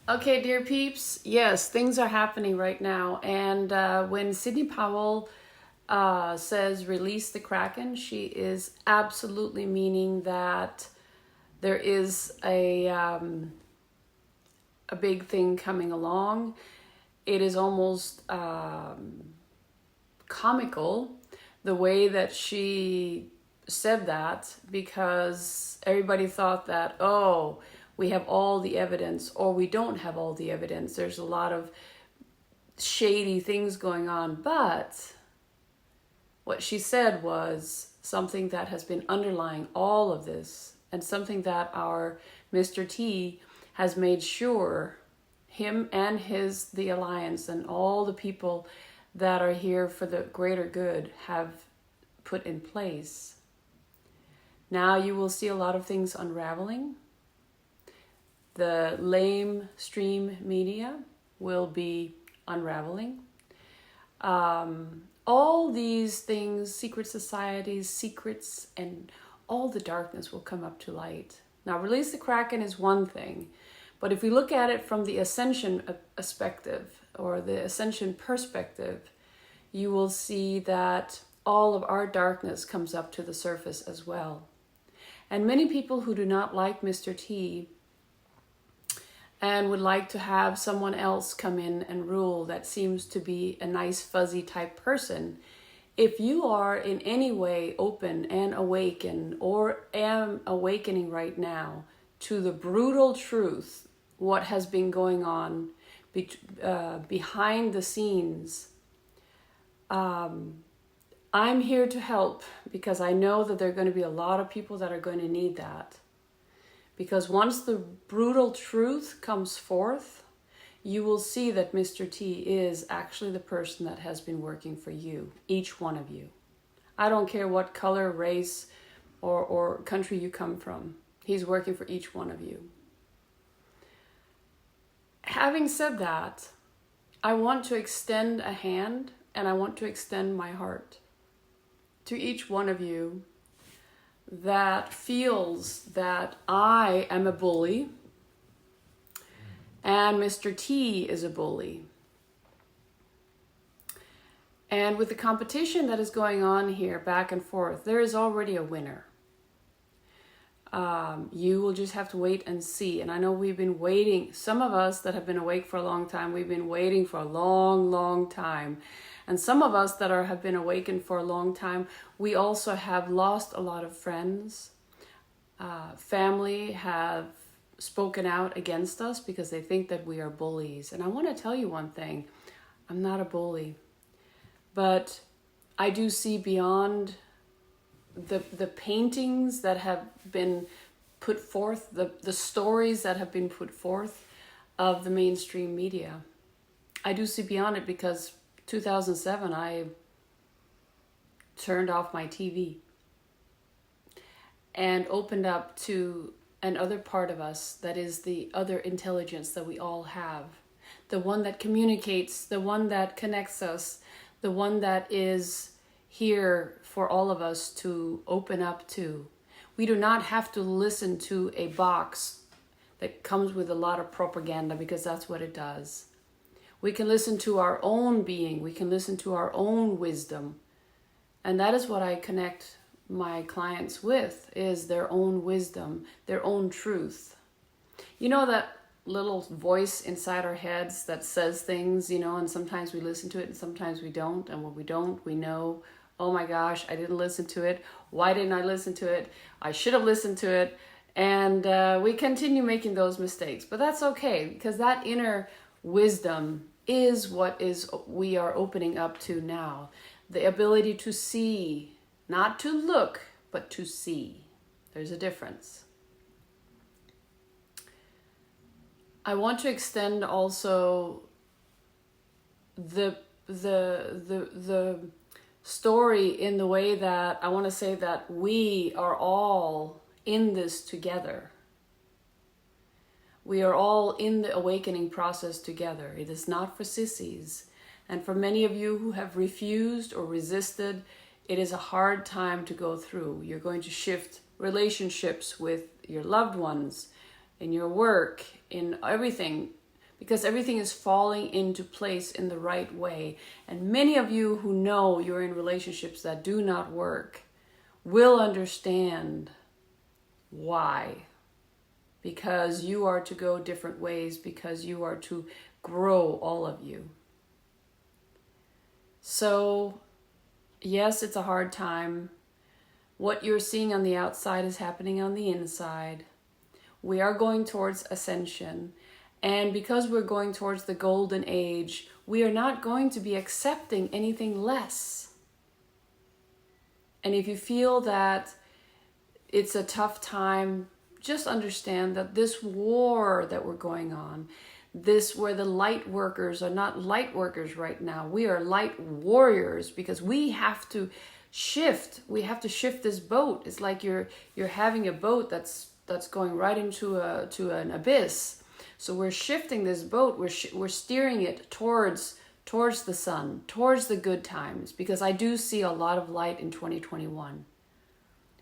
Okay, dear peeps, yes, things are happening right now. And when Sidney Powell says release the Kraken, she is absolutely meaning that there is a big thing coming along. It is almost comical the way that she said that, because everybody thought that, oh, we have all the evidence, or we don't have all the evidence. There's a lot of shady things going on. But what she said was something that has been underlying all of this, and something that our Mr. T has made sure him and the Alliance and all the people that are here for the greater good have put in place. Now you will see a lot of things unraveling. The lame stream media will be unraveling. All these things, secret societies, secrets, and all the darkness will come up to light. Now, release the Kraken is one thing, but if we look at it from the Ascension perspective, or the Ascension perspective, you will see that all of our darkness comes up to the surface as well. And many people who do not like Mr. T and would like to have someone else come in and rule that seems to be a nice fuzzy type person, if you are in any way open and awakened, or am awakening right now to the brutal truth, what has been going on behind the scenes, I'm here to help, because I know that there are going to be a lot of people that are going to need that. Because once the brutal truth comes forth, you will see that Mr. T is actually the person that has been working for you, each one of you. I don't care what color, race, or country you come from. He's working for each one of you. Having said that, I want to extend a hand, and I want to extend my heart to each one of you that feels that I am a bully and Mr. T is a bully. And with the competition that is going on here back and forth, there is already a winner. You will just have to wait and see. And I know we've been waiting. Some of us that have been awake for a long time, we've been waiting for a long, long time. And some of us that have been awakened for a long time, we also have lost a lot of friends. Family have spoken out against us because they think that we are bullies. And I want to tell you one thing. I'm not a bully. But I do see beyond the paintings that have been put forth, the stories that have been put forth of the mainstream media. I do see beyond it, because 2007 I turned off my TV and opened up to another part of us that is the other intelligence that we all have. The one that communicates, the one that connects us, the one that is here for all of us to open up to. We do not have to listen to a box that comes with a lot of propaganda, because that's what it does. We can listen to our own being. We can listen to our own wisdom. And that is what I connect my clients with, is their own wisdom, their own truth. You know that little voice inside our heads that says things, and sometimes we listen to it and sometimes we don't. And when we don't, we know, oh my gosh, I didn't listen to it. Why didn't I listen to it? I should have listened to it. And we continue making those mistakes. But that's okay, because that inner wisdom is what we are opening up to now. The ability to see, not to look, but to see. There's a difference. I want to extend also the story in the way that I want to say that we are all in this together. We are all in the awakening process together. It is not for sissies. And for many of you who have refused or resisted, it is a hard time to go through. You're going to shift relationships with your loved ones, in your work, in everything. because everything is falling into place in the right way. And many of you who know you're in relationships that do not work will understand why. Because you are to go different ways, because you are to grow, all of you. So, yes, it's a hard time. What you're seeing on the outside is happening on the inside. We are going towards ascension. And because we're going towards the golden age, we are not going to be accepting anything less. And if you feel that it's a tough time, just understand that this war that we're going on, this where the light workers are not light workers right now. We are light warriors, because we have to shift. We have to shift this boat. It's like you're having a boat that's going right into an abyss. So we're shifting this boat. We're steering it towards the sun, towards the good times, because I do see a lot of light in 2021.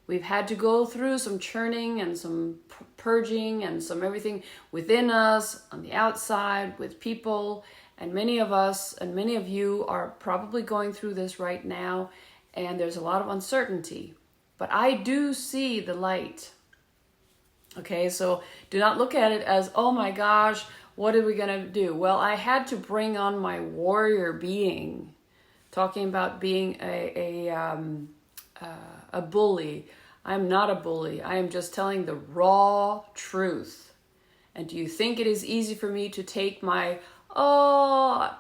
We've had to go through some churning and some purging and some everything within us, on the outside, with people. And many of us and many of you are probably going through this right now. And there's a lot of uncertainty. But I do see the light. Okay, so do not look at it as, oh my gosh, what are we going to do? Well, I had to bring on my warrior being, talking about being a bully. I'm not a bully. I am just telling the raw truth. And do you think it is easy for me to take my,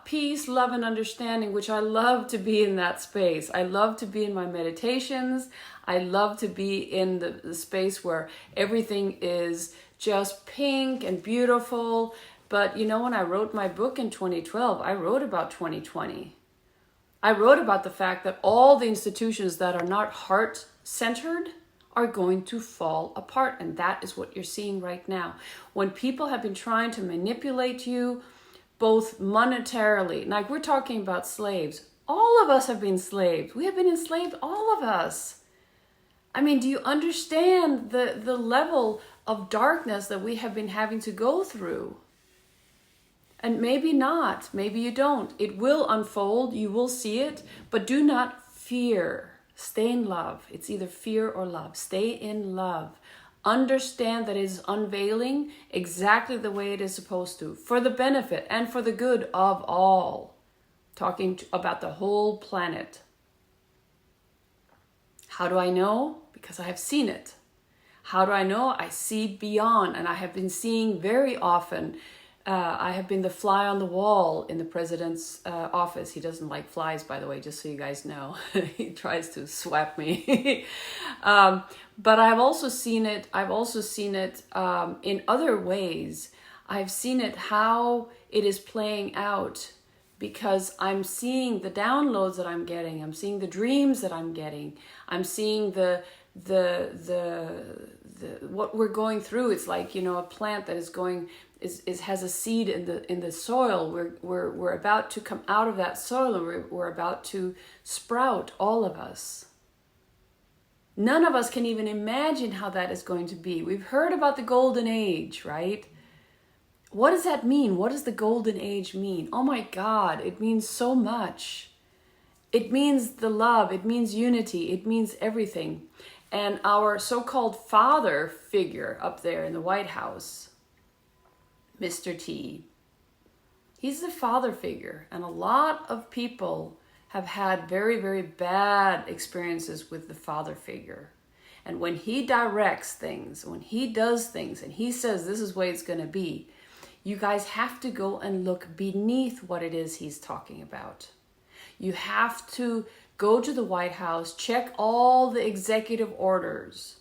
peace, love, and understanding, which I love to be in that space. I love to be in my meditations. I love to be in the space where everything is just pink and beautiful. But you know, when I wrote my book in 2012, I wrote about 2020. I wrote about the fact that all the institutions that are not heart-centered are going to fall apart. And that is what you're seeing right now. When people have been trying to manipulate you, both monetarily, like we're talking about slaves. All of us have been slaves. We have been enslaved, all of us. I mean, do you understand the level of darkness that we have been having to go through? And maybe not, maybe you don't. It will unfold, you will see it, but do not fear. Stay in love. It's either fear or love. Stay in love. Understand that it is unveiling exactly the way it is supposed to, for the benefit and for the good of all. Talking about the whole planet. How do I know? Because I have seen it. How do I know? I see beyond, and I have been seeing very often. I have been the fly on the wall in the president's office. He doesn't like flies, by the way, just so you guys know. He tries to swap me. But I've also seen it. I've also seen it in other ways. I've seen it how it is playing out, because I'm seeing the downloads that I'm getting. I'm seeing the dreams that I'm getting. I'm seeing the what we're going through. It's like, you know, a plant that is going has a seed in the soil. We're about to come out of that soil, and we're about to sprout, all of us. None of us can even imagine how that is going to be. We've heard about the golden age, right? What does that mean? What does the golden age mean? Oh my God, it means so much. It means the love, it means unity, it means everything. And our so-called father figure up there in the White House, Mr. T, he's the father figure. And a lot of people have had very, very bad experiences with the father figure. And when he directs things, when he does things, and he says this is the way it's going to be, you guys have to go and look beneath what it is he's talking about. You have to go to the White House, check all the executive orders.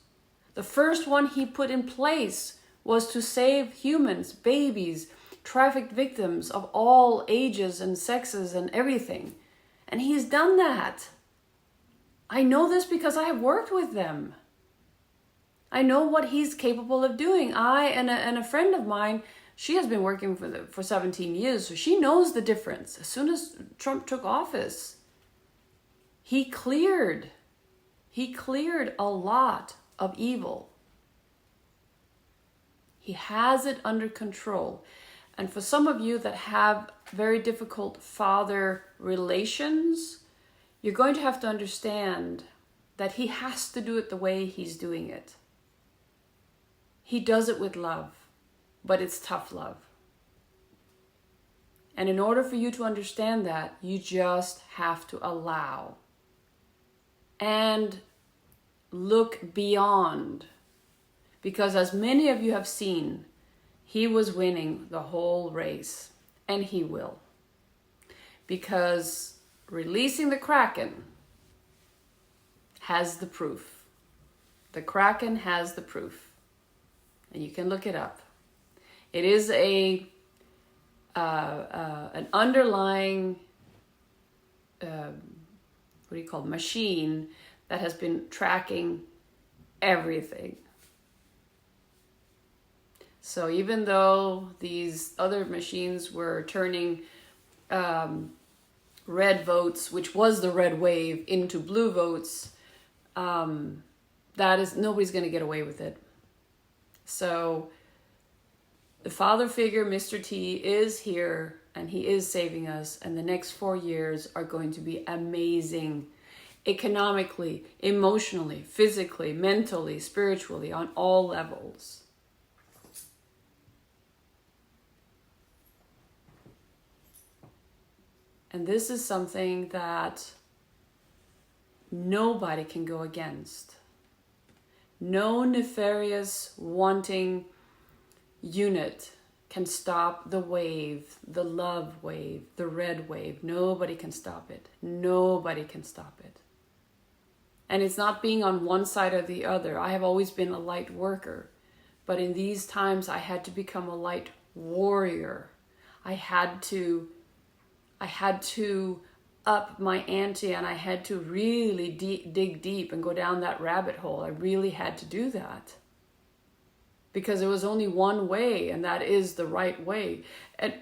The first one he put in place was to save humans, babies, trafficked victims of all ages and sexes and everything. And he's done that. I know this because I have worked with them. I know what he's capable of doing. I and a friend of mine, she has been working for 17 years, so she knows the difference. As soon as Trump took office, he cleared a lot of evil. He has it under control. And for some of you that have very difficult father relations, you're going to have to understand that he has to do it the way he's doing it. He does it with love, but it's tough love. And in order for you to understand that, you just have to allow and look beyond. Because as many of you have seen, he was winning the whole race, and he will. Because releasing the Kraken has the proof. The Kraken has the proof. And you can look it up. It is an underlying, machine that has been tracking everything. So even though these other machines were turning red votes, which was the red wave, into blue votes, nobody's going to get away with it. So the father figure, Mr. T, is here and he is saving us. And the next 4 years are going to be amazing. Economically, emotionally, physically, mentally, spiritually, on all levels. And this is something that nobody can go against. No nefarious wanting unit can stop the wave, the love wave, the red wave. Nobody can stop it. Nobody can stop it. And it's not being on one side or the other. I have always been a light worker. But in these times, I had to become a light warrior. I had to up my ante, and I had to really dig deep and go down that rabbit hole. I really had to do that. Because there was only one way, and that is the right way. And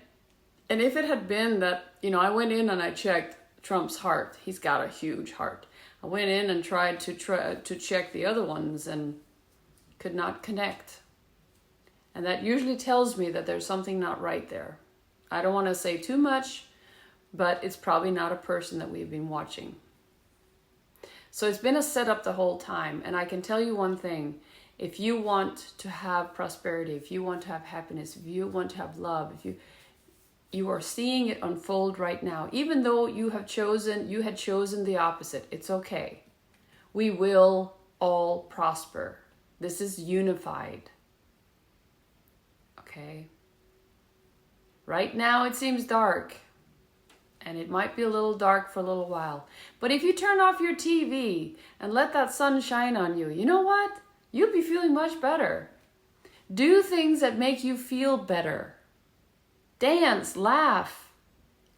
if it had been that, I went in and I checked Trump's heart. He's got a huge heart. I went in and tried to check the other ones and could not connect. And that usually tells me that there's something not right there. I don't want to say too much, but it's probably not a person that we've been watching. So it's been a setup the whole time. And I can tell you one thing. If you want to have prosperity, if you want to have happiness, if you want to have love, if you are seeing it unfold right now, even though you had chosen the opposite, it's okay. We will all prosper. This is unified. Okay? Right now it seems dark. And it might be a little dark for a little while. But if you turn off your TV and let that sun shine on you, you know what? You'll be feeling much better. Do things that make you feel better. Dance, laugh,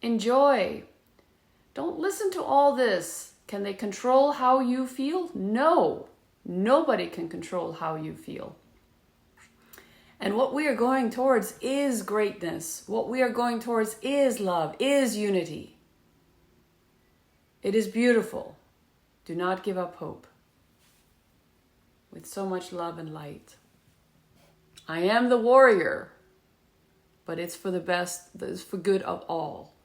enjoy. Don't listen to all this. Can they control how you feel? No. Nobody can control how you feel. And what we are going towards is greatness. What we are going towards is love, is unity. It is beautiful. Do not give up hope. With so much love and light. I am the warrior, but it's for the best, it's for good of all.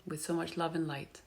With so much love and light.